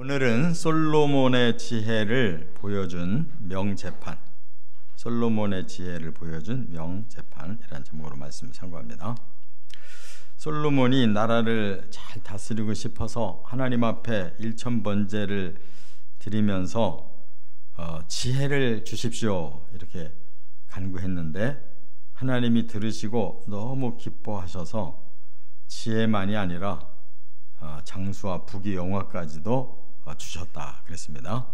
오늘은 솔로몬의 지혜를 보여준 명재판, 솔로몬의 지혜를 보여준 명재판이라는 제목으로 말씀을 참고합니다. 솔로몬이 나라를 잘 다스리고 싶어서 하나님 앞에 일천번제를 드리면서 지혜를 주십시오 이렇게 간구했는데 하나님이 들으시고 너무 기뻐하셔서 지혜만이 아니라 장수와 부귀 영화까지도 주셨다 그랬습니다.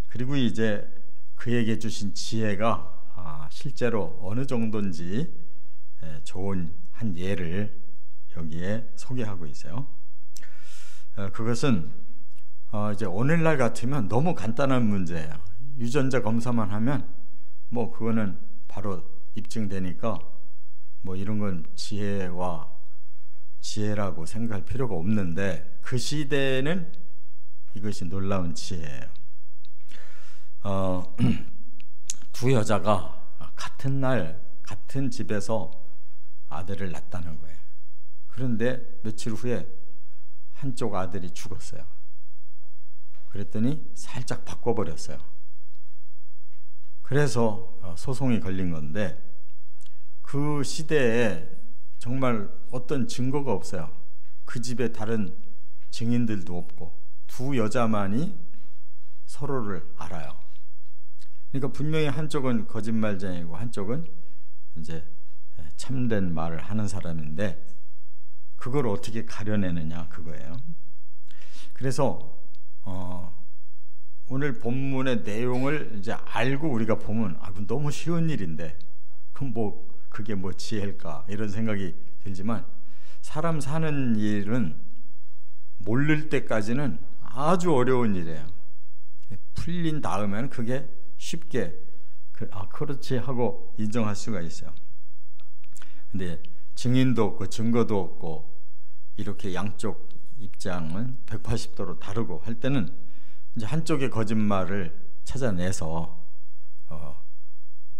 그리고 이제 그에게 주신 지혜가 실제로 어느 정도인지 좋은 한 예를 여기에 소개하고 있어요. 그것은 이제 오늘날 같으면 너무 간단한 문제예요. 유전자 검사만 하면 뭐 그거는 바로 입증되니까 뭐 이런 건 지혜라고 생각할 필요가 없는데 그 시대에는 이것이 놀라운 지혜예요. 두 여자가 같은 날 같은 집에서 아들을 낳았다는 거예요. 그런데 며칠 후에 한쪽 아들이 죽었어요. 그랬더니 살짝 바꿔버렸어요. 그래서 소송이 걸린 건데 그 시대에 정말 어떤 증거가 없어요. 그 집에 다른 증인들도 없고 두 여자만이 서로를 알아요. 그러니까 분명히 한쪽은 거짓말쟁이고 한쪽은 이제 참된 말을 하는 사람인데 그걸 어떻게 가려내느냐 그거예요. 그래서 오늘 본문의 내용을 이제 알고 우리가 보면 너무 쉬운 일인데 그럼 그게 뭐 지혜일까 이런 생각이 들지만 사람 사는 일은 모를 때까지는 아주 어려운 일이에요. 풀린 다음에는 그게 쉽게 그렇지 하고 인정할 수가 있어요. 근데 증인도 없고 증거도 없고 이렇게 양쪽 입장은 180도로 다르고 할 때는 이제 한쪽의 거짓말을 찾아내서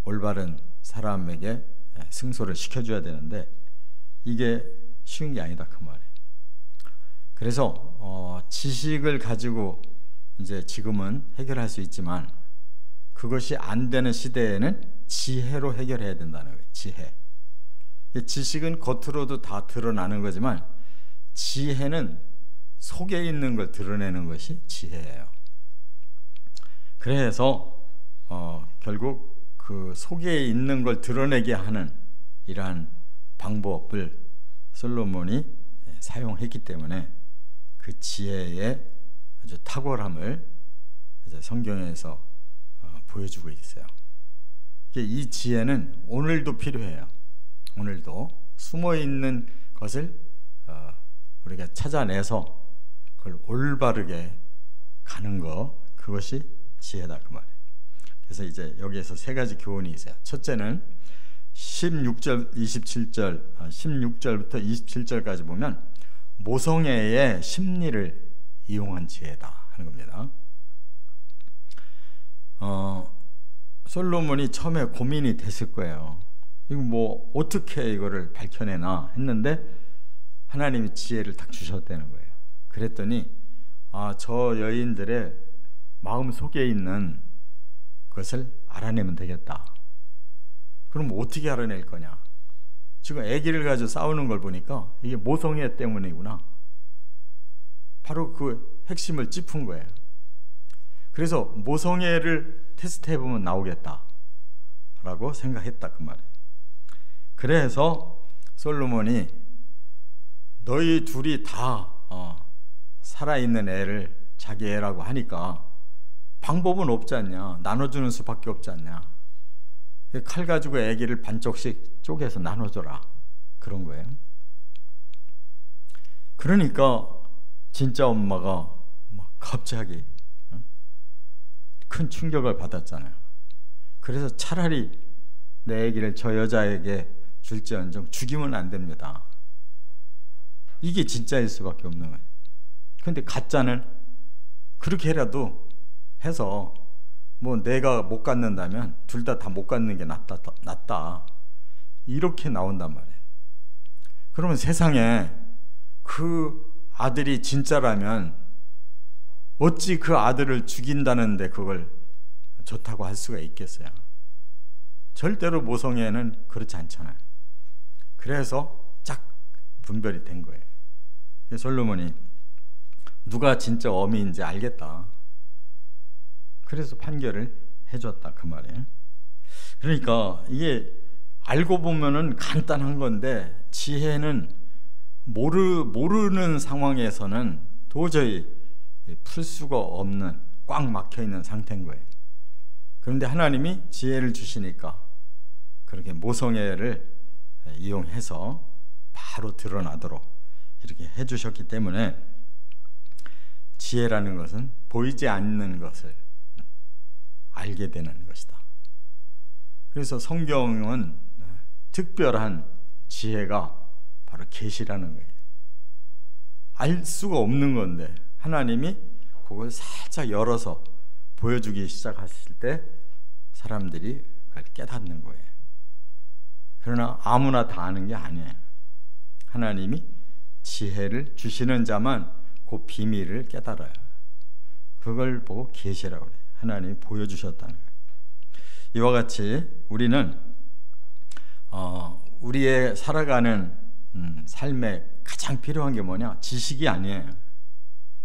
올바른 사람에게 승소를 시켜줘야 되는데 이게 쉬운 게 아니다 그 말이에요. 그래서 지식을 가지고 이제 지금은 해결할 수 있지만 그것이 안 되는 시대에는 지혜로 해결해야 된다는 거예요. 지혜. 지식은 겉으로도 다 드러나는 거지만 지혜는 속에 있는 걸 드러내는 것이 지혜예요. 그래서 결국 그 속에 있는 걸 드러내게 하는 이러한 방법을 솔로몬이 사용했기 때문에 그 지혜의 아주 탁월함을 이제 성경에서 보여주고 있어요. 이 지혜는 오늘도 필요해요. 오늘도 숨어 있는 것을 우리가 찾아내서 그걸 올바르게 가는 거 그것이 지혜다 그 말이에요. 그래서 이제 여기에서 세 가지 교훈이 있어요. 첫째는 16절부터 27절까지 보면 모성애의 심리를 이용한 지혜다 하는 겁니다. 솔로몬이 처음에 고민이 됐을 거예요. 이거 뭐 어떻게 이거를 밝혀내나 했는데 하나님이 지혜를 딱 주셨다는 거예요. 그랬더니 저 여인들의 마음 속에 있는 것을 알아내면 되겠다. 그럼 어떻게 알아낼 거냐? 지금 아기를 가지고 싸우는 걸 보니까 이게 모성애 때문이구나. 바로 그 핵심을 짚은 거예요. 그래서 모성애를 테스트해보면 나오겠다 라고 생각했다 그 말이에요. 그래서 솔로몬이 너희 둘이 다 살아있는 애를 자기 애라고 하니까 방법은 없지 않냐, 나눠주는 수밖에 없지 않냐, 칼 가지고 아기를 반쪽씩 쪼개서 나눠줘라 그런 거예요. 그러니까 진짜 엄마가 막 갑자기 큰 충격을 받았잖아요. 그래서 차라리 내 아기를 저 여자에게 줄지언정 죽이면 안 됩니다. 이게 진짜일 수밖에 없는 거예요. 근데 가짜는 그렇게라도 해서 뭐 내가 못 갖는다면 둘 다 못 갖는 게 낫다 이렇게 나온단 말이에요. 그러면 세상에 그 아들이 진짜라면 어찌 그 아들을 죽인다는데 그걸 좋다고 할 수가 있겠어요? 절대로 모성애는 그렇지 않잖아요. 그래서 쫙 분별이 된 거예요. 솔로몬이 누가 진짜 어미인지 알겠다. 그래서 판결을 해줬다 그 말이에요. 그러니까 이게 알고 보면은 간단한 건데 지혜는 모르는 상황에서는 도저히 풀 수가 없는 꽉 막혀 있는 상태인 거예요. 그런데 하나님이 지혜를 주시니까 그렇게 모성애를 이용해서 바로 드러나도록 이렇게 해주셨기 때문에 지혜라는 것은 보이지 않는 것을 알게 되는 것이다. 그래서 성경은 특별한 지혜가 바로 계시라는 거예요. 알 수가 없는 건데 하나님이 그걸 살짝 열어서 보여주기 시작하실 때 사람들이 그걸 깨닫는 거예요. 그러나 아무나 다 아는 게 아니에요. 하나님이 지혜를 주시는 자만 그 비밀을 깨달아요. 그걸 보고 계시라고 그래요. 하나님이 보여주셨다는 거예요. 이와 같이 우리는 우리의 살아가는 삶에 가장 필요한 게 뭐냐? 지식이 아니에요.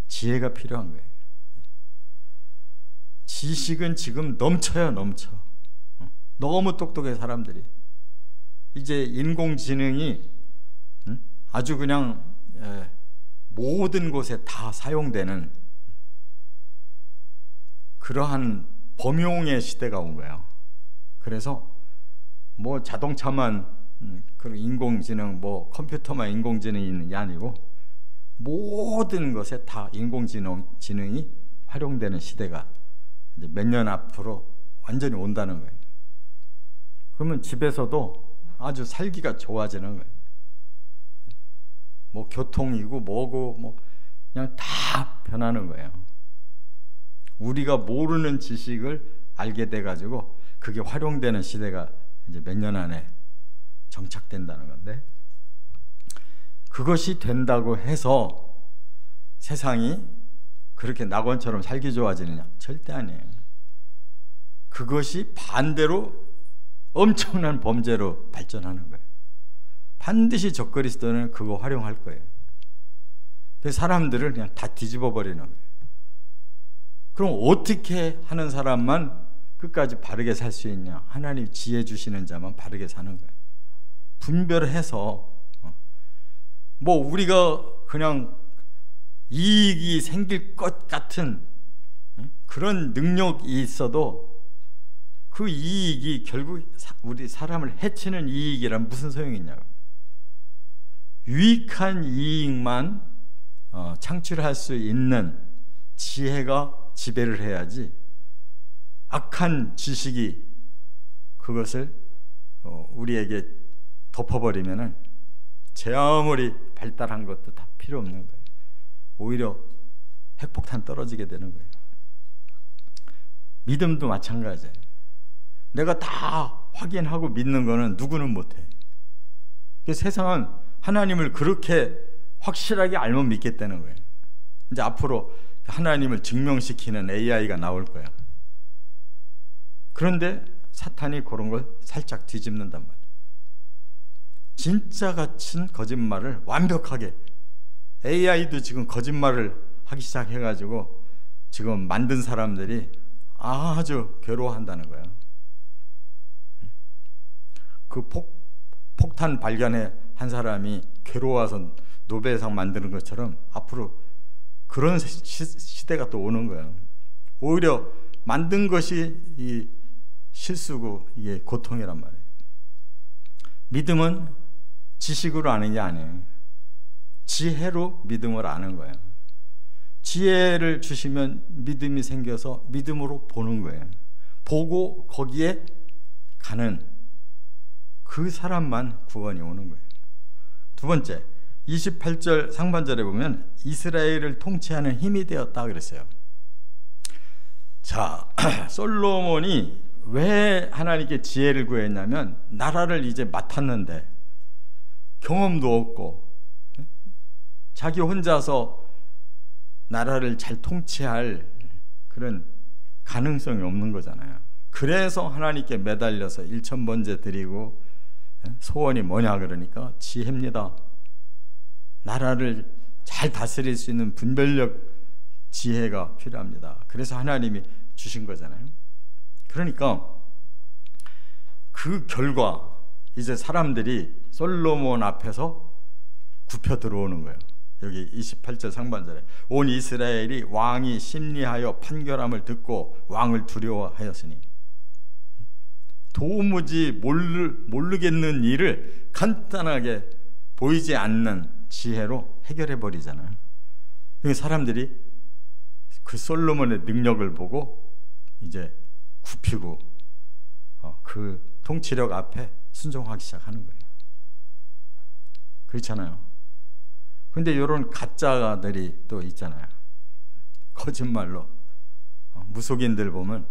지혜가 필요한 거예요. 지식은 지금 넘쳐요, 넘쳐. 너무 똑똑해 사람들이. 이제 인공지능이 아주 그냥 모든 곳에 다 사용되는 그러한 범용의 시대가 온 거예요. 그래서 뭐 자동차만 그 인공지능, 뭐 컴퓨터만 인공지능이 있는 게 아니고 모든 것에 다 인공지능이 활용되는 시대가 이제 몇 년 앞으로 완전히 온다는 거예요. 그러면 집에서도 아주 살기가 좋아지는 거예요. 뭐 교통이고 뭐고 뭐 그냥 다 변하는 거예요. 우리가 모르는 지식을 알게 돼 가지고 그게 활용되는 시대가 이제 몇 년 안에 정착된다는 건데, 그것이 된다고 해서 세상이 그렇게 낙원처럼 살기 좋아지느냐? 절대 아니에요. 그것이 반대로 엄청난 범죄로 발전하는 거예요. 반드시 적그리스도는 그거 활용할 거예요. 그래서 사람들을 그냥 다 뒤집어 버리는 거예요. 그럼 어떻게 하는 사람만 끝까지 바르게 살 수 있냐? 하나님 지혜 주시는 자만 바르게 사는 거예요. 분별해서 뭐 우리가 그냥 이익이 생길 것 같은 그런 능력이 있어도 그 이익이 결국 우리 사람을 해치는 이익이란 무슨 소용이 있냐고. 유익한 이익만 창출할 수 있는 지혜가 지배를 해야지, 악한 지식이 그것을 우리에게 덮어버리면은 제 아무리 발달한 것도 다 필요 없는 거예요. 오히려 핵폭탄 떨어지게 되는 거예요. 믿음도 마찬가지예요. 내가 다 확인하고 믿는 거는 누구는 못해. 세상은 하나님을 그렇게 확실하게 알면 믿겠다는 거예요. 이제 앞으로 하나님을 증명시키는 AI가 나올 거야. 그런데 사탄이 그런 걸 살짝 뒤집는단 말이에요. 진짜 같은 거짓말을 완벽하게, AI도 지금 거짓말을 하기 시작해가지고 지금 만든 사람들이 아주 괴로워한다는 거예요. 그 폭탄 발견해 한 사람이 괴로워서 노벨상 만드는 것처럼 앞으로 그런 시대가 또 오는 거예요. 오히려 만든 것이 이 실수고 이게 고통이란 말이에요. 믿음은 지식으로 아는 게 아니에요. 지혜로 믿음을 아는 거예요. 지혜를 주시면 믿음이 생겨서 믿음으로 보는 거예요. 보고 거기에 가는 그 사람만 구원이 오는 거예요. 두 번째, 28절 상반절에 보면 이스라엘을 통치하는 힘이 되었다 그랬어요. 자, 솔로몬이 왜 하나님께 지혜를 구했냐면, 나라를 이제 맡았는데 경험도 없고 자기 혼자서 나라를 잘 통치할 그런 가능성이 없는 거잖아요. 그래서 하나님께 매달려서 일천번제 드리고 소원이 뭐냐 그러니까 지혜입니다. 나라를 잘 다스릴 수 있는 분별력, 지혜가 필요합니다. 그래서 하나님이 주신 거잖아요. 그러니까 그 결과 이제 사람들이 솔로몬 앞에서 굽혀 들어오는 거예요. 여기 28절 상반절에 온 이스라엘이 왕이 심리하여 판결함을 듣고 왕을 두려워하였으니, 도무지 모르겠는 일을 간단하게 보이지 않는 지혜로 해결해 버리잖아요. 그러니까 사람들이 그 솔로몬의 능력을 보고 이제 굽히고 그 통치력 앞에 순종하기 시작하는 거예요. 그렇잖아요. 근데 이런 가짜들이 또 있잖아요. 거짓말로 무속인들 보면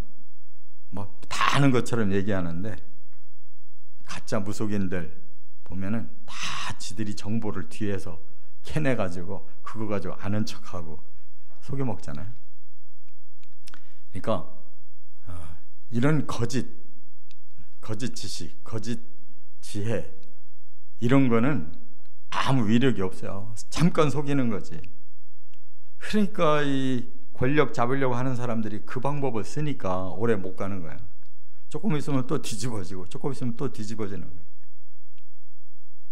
뭐 다 아는 것처럼 얘기하는데, 가짜 무속인들 보면은 다 지들이 정보를 뒤에서 캐내가지고 그거 가지고 아는 척하고 속여먹잖아요. 그러니까 이런 거짓 지식, 거짓 지혜, 이런 거는 아무 위력이 없어요. 잠깐 속이는 거지. 그러니까 이 권력 잡으려고 하는 사람들이 그 방법을 쓰니까 오래 못 가는 거예요. 조금 있으면 또 뒤집어지고, 조금 있으면 또 뒤집어지는 거예요.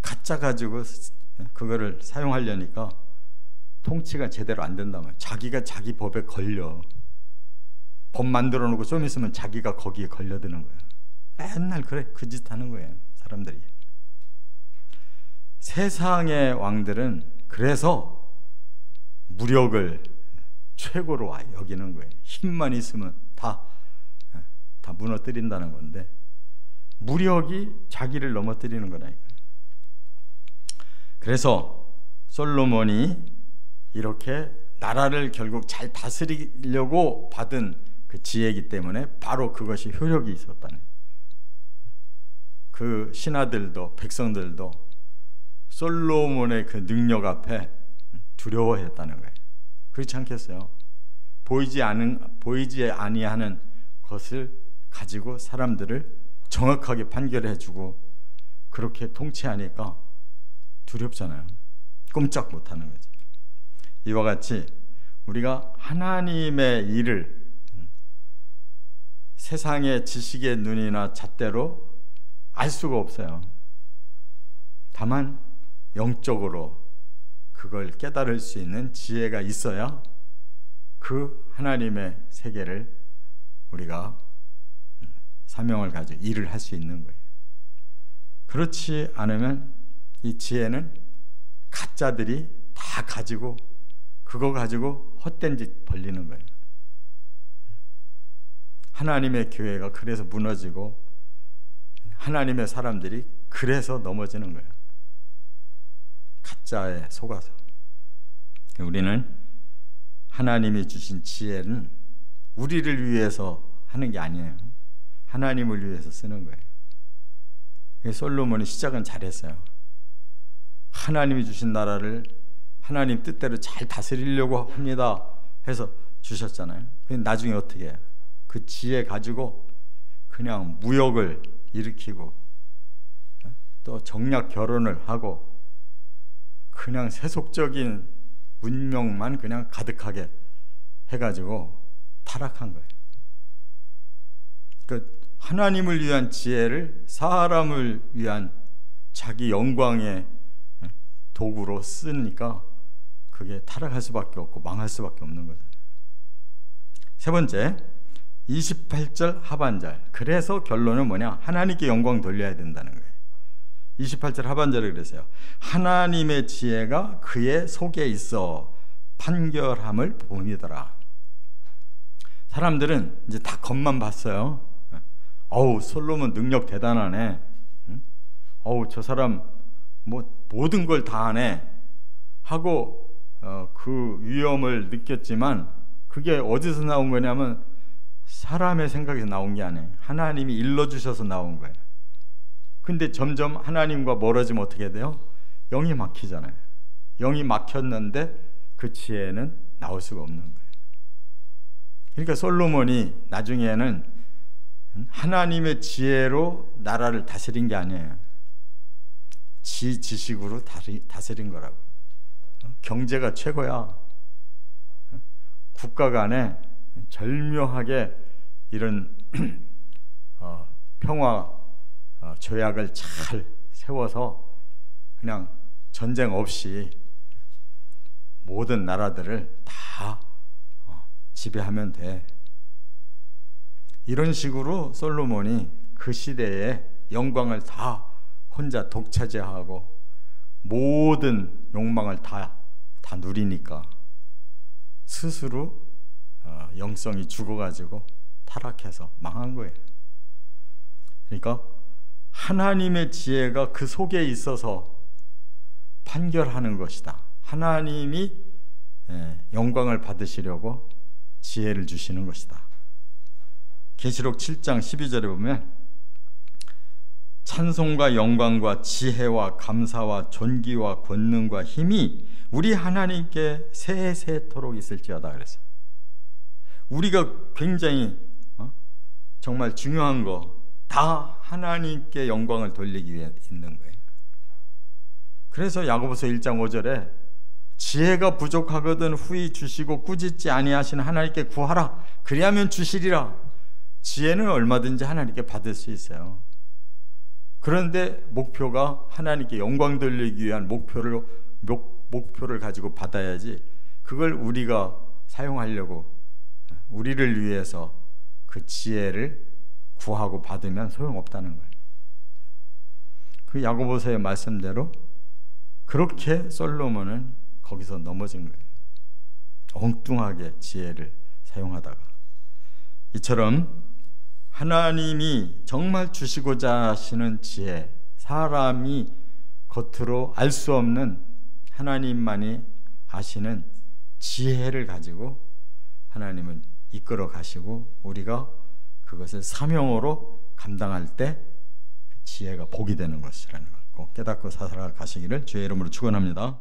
가짜 가지고 그거를 사용하려니까 통치가 제대로 안 된단 말이에요. 자기가 자기 법에 걸려. 법 만들어 놓고 좀 있으면 자기가 거기에 걸려드는 거예요. 맨날 그래, 그 짓 하는 거예요, 사람들이. 세상의 왕들은 그래서 무력을 최고로 여기는 거예요. 힘만 있으면 다 무너뜨린다는 건데, 무력이 자기를 넘어뜨리는 거라니까요. 그래서 솔로몬이 이렇게 나라를 결국 잘 다스리려고 받은 그 지혜이기 때문에 바로 그것이 효력이 있었다네. 그 신하들도 백성들도 솔로몬의 그 능력 앞에 두려워했다는 거예요. 그렇지 않겠어요? 보이지 아니하는 것을 가지고 사람들을 정확하게 판결해주고 그렇게 통치하니까 두렵잖아요. 꼼짝 못하는 거지. 이와 같이 우리가 하나님의 일을 세상의 지식의 눈이나 잣대로 알 수가 없어요. 다만 영적으로 그걸 깨달을 수 있는 지혜가 있어야 그 하나님의 세계를 우리가 사명을 가지고 일을 할 수 있는 거예요. 그렇지 않으면 이 지혜는 가짜들이 다 가지고 그거 가지고 헛된 짓 벌리는 거예요. 하나님의 교회가 그래서 무너지고 하나님의 사람들이 그래서 넘어지는 거예요. 가짜에 속아서. 우리는 하나님이 주신 지혜는 우리를 위해서 하는 게 아니에요. 하나님을 위해서 쓰는 거예요. 솔로몬이 시작은 잘했어요. 하나님이 주신 나라를 하나님 뜻대로 잘 다스리려고 합니다 해서 주셨잖아요. 나중에 어떻게 해요? 그 지혜 가지고 그냥 무역을 일으키고 또 정략 결혼을 하고 그냥 세속적인 문명만 그냥 가득하게 해가지고 타락한 거예요. 그 하나님을 위한 지혜를 사람을 위한 자기 영광의 도구로 쓰니까 그게 타락할 수밖에 없고 망할 수밖에 없는 거잖아요. 세 번째, 28절 하반절. 그래서 결론은 뭐냐? 하나님께 영광 돌려야 된다는 거예요. 28절 하반절에 그랬어요. 하나님의 지혜가 그의 속에 있어 판결함을 보이더라. 사람들은 이제 다 겉만 봤어요. 어우, 솔로몬 능력 대단하네. 어우, 저 사람 뭐 모든 걸 다 하네 하고 그 위엄을 느꼈지만 그게 어디서 나온 거냐면 사람의 생각에서 나온 게 아니에요. 하나님이 일러주셔서 나온 거예요. 근데 점점 하나님과 멀어지면 어떻게 돼요? 영이 막히잖아요. 영이 막혔는데 그 지혜는 나올 수가 없는 거예요. 그러니까 솔로몬이 나중에는 하나님의 지혜로 나라를 다스린 게 아니에요. 지식으로 다스린 거라고. 경제가 최고야. 국가 간에 절묘하게 이런 평화 조약을 잘 세워서 그냥 전쟁 없이 모든 나라들을 다 지배하면 돼. 이런 식으로 솔로몬이 그 시대에 영광을 다 혼자 독차지하고 모든 욕망을 다 누리니까 스스로 영성이 죽어가지고 타락해서 망한 거예요. 그러니까 하나님의 지혜가 그 속에 있어서 판결하는 것이다. 하나님이 영광을 받으시려고 지혜를 주시는 것이다. 계시록 7장 12절에 보면 찬송과 영광과 지혜와 감사와 존귀와 권능과 힘이 우리 하나님께 세세토록 있을지어다 그랬어요. 우리가 굉장히 정말 중요한 거 다 하나님께 영광을 돌리기 위해 있는 거예요. 그래서 야고보서 1장 5절에 지혜가 부족하거든 후히 주시고 꾸짖지 아니하시는 하나님께 구하라 그리하면 주시리라. 지혜는 얼마든지 하나님께 받을 수 있어요. 그런데 목표가 하나님께 영광 돌리기 위한 목표를 가지고 받아야지, 그걸 우리가 사용하려고 우리를 위해서 그 지혜를 구하고 받으면 소용없다는 거예요. 그 야고보서의 말씀대로 그렇게 솔로몬은 거기서 넘어진 거예요. 엉뚱하게 지혜를 사용하다가. 이처럼 하나님이 정말 주시고자 하시는 지혜, 사람이 겉으로 알 수 없는 하나님만이 아시는 지혜를 가지고 하나님은 이끌어 가시고 우리가 그것을 사명으로 감당할 때 지혜가 복이 되는 것이라는 걸 꼭 깨닫고 살아가시기를 주의 이름으로 축원합니다.